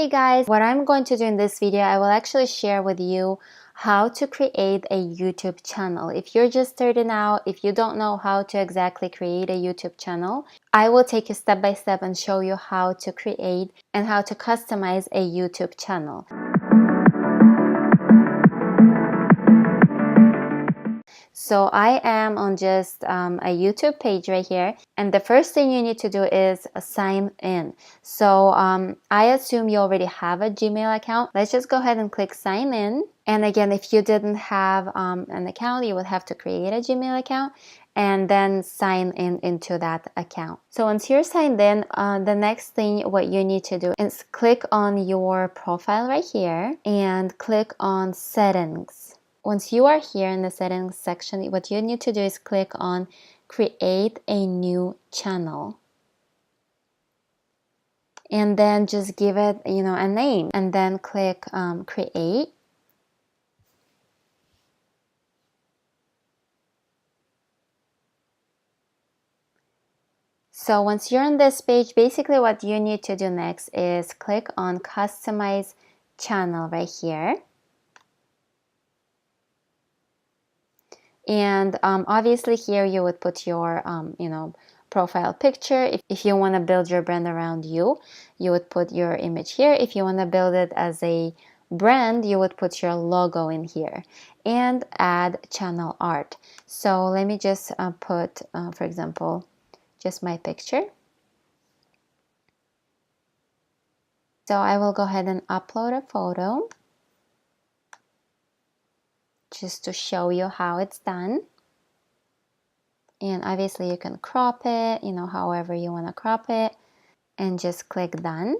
Hey guys, what I'm going to do in this video, I will actually share with you how to create a YouTube channel. If you're just starting out, if you don't know how to exactly create a YouTube channel, I will take you step by step and show you how to create and how to customize a YouTube channel. So I am on just a YouTube page right here, and the first thing you need to do is sign in. So I assume you already have a Gmail account. Let's just go ahead and click sign in. And again, if you didn't have an account, you would have to create a Gmail account and then sign in into that account. So once you're signed in, the next thing what you need to do is click on your profile right here and click on settings. Once you are here in the settings section, what you need to do is click on create a new channel. And then just give it, a name, and then click create. So once you're on this page, basically what you need to do next is click on customize channel right here. And obviously here you would put your, profile picture. If you want to build your brand around you, you would put your image here. If you want to build it as a brand, you would put your logo in here and add channel art. So let me just put, for example, just my picture. So I will go ahead and upload a photo just to show you how it's done. And obviously you can crop it, however you want to crop it, and just click done.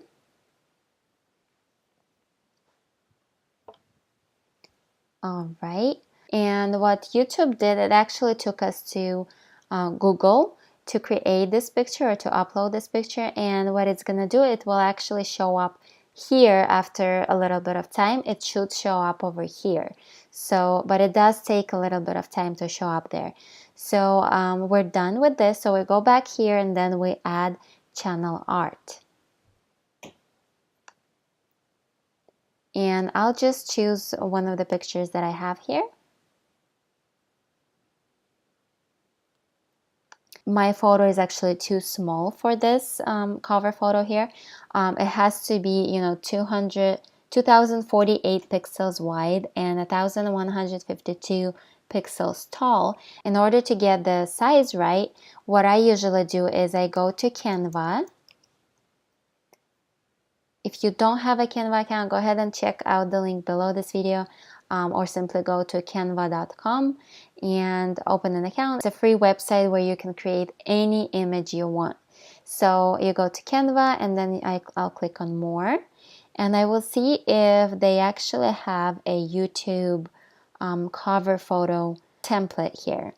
All right. And what YouTube did, it actually took us to Google to create this picture or to upload this picture. And what it's going to do, it will actually show up here after a little bit of time. It should show up over here. So, but it does take a little bit of time to show up there. So we're done with this. So we go back here and then we add channel art. And I'll just choose one of the pictures that I have here. My photo is actually too small for this cover photo here. It has to be, 2048 pixels wide and 1152 pixels tall. In order to get the size right, what I usually do is I go to Canva. If you don't have a Canva account, go ahead and check out the link below this video, or simply go to canva.com and open an account. It's a free website where you can create any image you want. So you go to Canva and then I'll click on more, and I will see if they actually have a YouTube cover photo template here.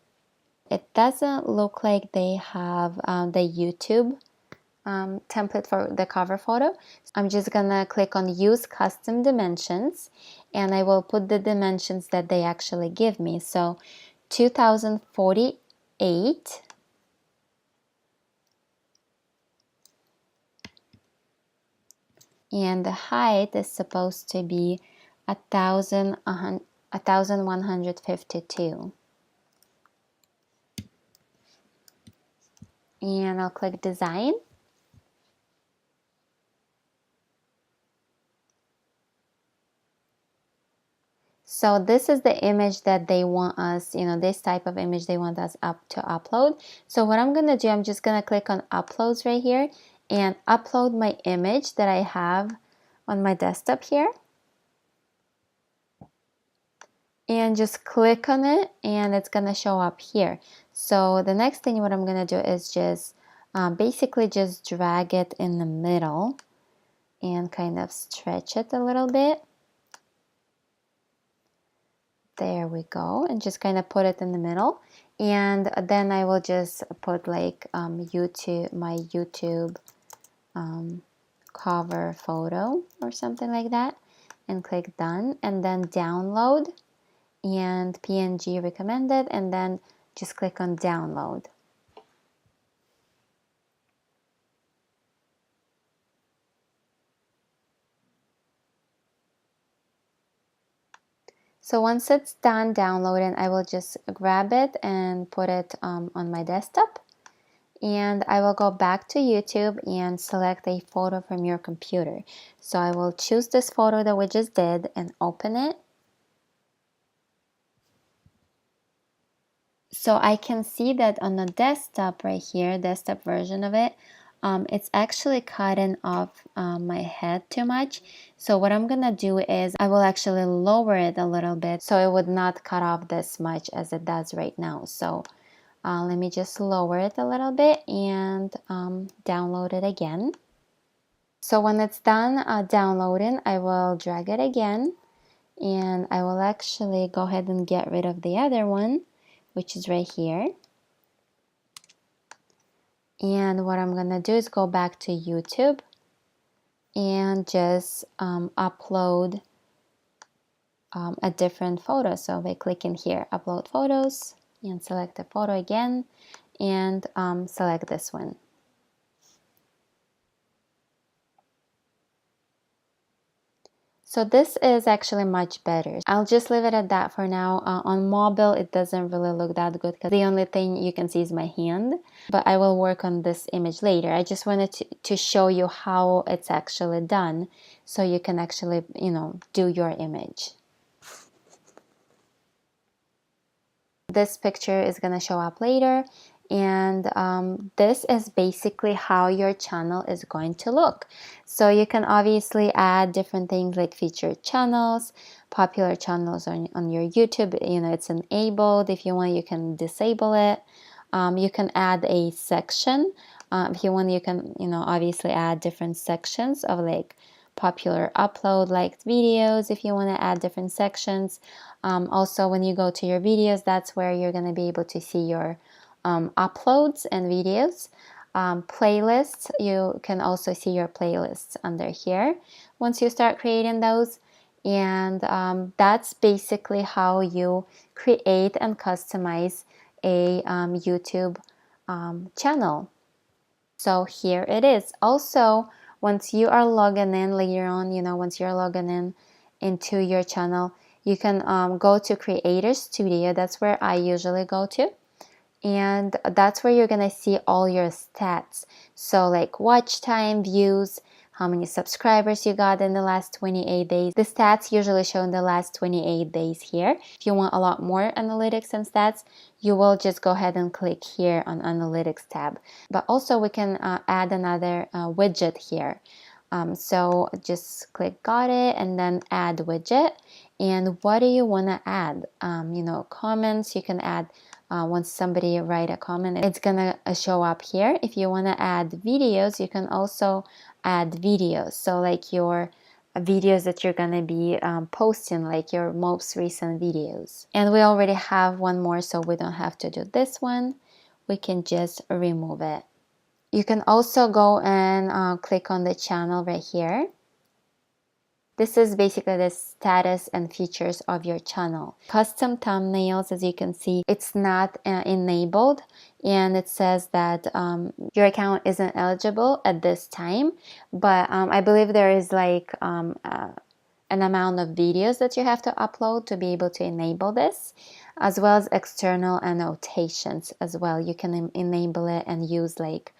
It doesn't look like they have the YouTube template for the cover photo. I'm just gonna click on use custom dimensions, and I will put the dimensions that they actually give me. So 2048 and the height is supposed to be 1152. And I'll click design. So this is the image that they want us, this type of image they want us to upload. So what I'm going to do, I'm just going to click on uploads right here and upload my image that I have on my desktop here. And just click on it and it's going to show up here. So the next thing what I'm going to do is just basically just drag it in the middle and kind of stretch it a little bit. There we go, and just kind of put it in the middle, and then I will just put like my YouTube cover photo or something like that, and click done, and then download, and PNG recommended, and then just click on download. So once it's done downloading, I will just grab it and put it on my desktop. And I will go back to YouTube and select a photo from your computer. So I will choose this photo that we just did and open it. So I can see that on the desktop right here, desktop version of it, it's actually cutting off my head too much. So what I'm gonna do is I will actually lower it a little bit so it would not cut off this much as it does right now. So let me just lower it a little bit and download it again. So when it's done downloading, I will drag it again and I will actually go ahead and get rid of the other one, which is right here. And what I'm gonna do is go back to YouTube and just upload a different photo. So by clicking here, upload photos, and select the photo again and select this one. So this is actually much better. I'll just leave it at that for now. On mobile, it doesn't really look that good because the only thing you can see is my hand. But I will work on this image later. I just wanted to show you how it's actually done so you can actually, do your image. This picture is going to show up later. And this is basically how your channel is going to look. So you can obviously add different things like featured channels, popular channels on your YouTube. It's enabled. If you want, you can disable it. You can add a section. If you want, you can obviously add different sections of like popular upload liked videos if you want to add different sections. Also, when you go to your videos, that's where you're going to be able to see your uploads and videos. Playlists, you can also see your playlists under here once you start creating those. And that's basically how you create and customize a YouTube channel. So here it is. Also, once you are logging in later on, once you're logging in into your channel, you can go to Creator Studio. That's where I usually go to. And that's where you're going to see all your stats. So like watch time, views, how many subscribers you got in the last 28 days. The stats usually show in the last 28 days here. If you want a lot more analytics and stats, you will just go ahead and click here on Analytics tab. But also we can add another widget here. So just click got it and then add widget. And what do you want to add? Comments, you can add once somebody write a comment, it's gonna show up here. If you want to add videos, you can also add videos. So like your videos that you're gonna be posting, like your most recent videos. And we already have one more, so we don't have to do this one. We can just remove it. You can also go and click on the channel right here. This is basically the status and features of your channel. Custom thumbnails, as you can see, it's not enabled, and it says that your account isn't eligible at this time, but I believe there is like an amount of videos that you have to upload to be able to enable this, as well as external annotations as well. You can enable it and use like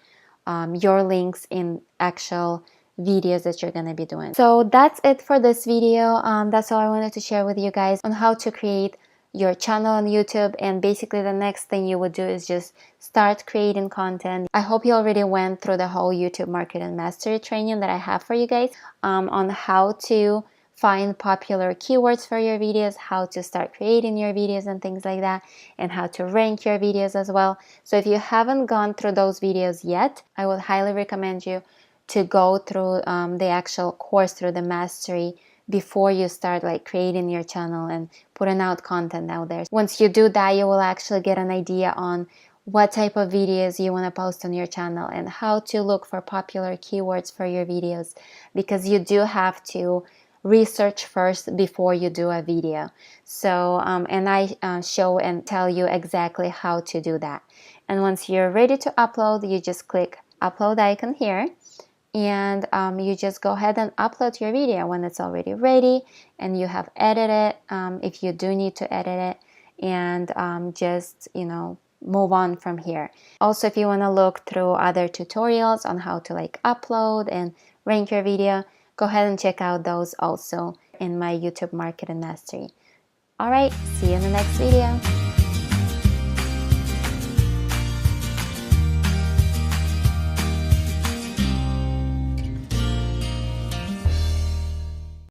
your links in actual videos that you're going to be doing. So that's it for this video. That's all I wanted to share with you guys on how to create your channel on YouTube. And basically the next thing you would do is just start creating content. I hope you already went through the whole YouTube marketing mastery training that I have for you guys on how to find popular keywords for your videos, how to start creating your videos and things like that, and how to rank your videos as well. So if you haven't gone through those videos yet, I would highly recommend you to go through the actual course, through the mastery, before you start like creating your channel and putting out content out there. Once you do that, you will actually get an idea on what type of videos you want to post on your channel and how to look for popular keywords for your videos, because you do have to research first before you do a video. So and I show and tell you exactly how to do that. And once you're ready to upload, you just click upload icon here, and you just go ahead and upload your video when it's already ready and you have edited it, if you do need to edit it, and just, you know, move on from here. Also, if you want to look through other tutorials on how to like upload and rank your video, go ahead and check out those also in my YouTube Marketing Mastery. All right, see you in the next video.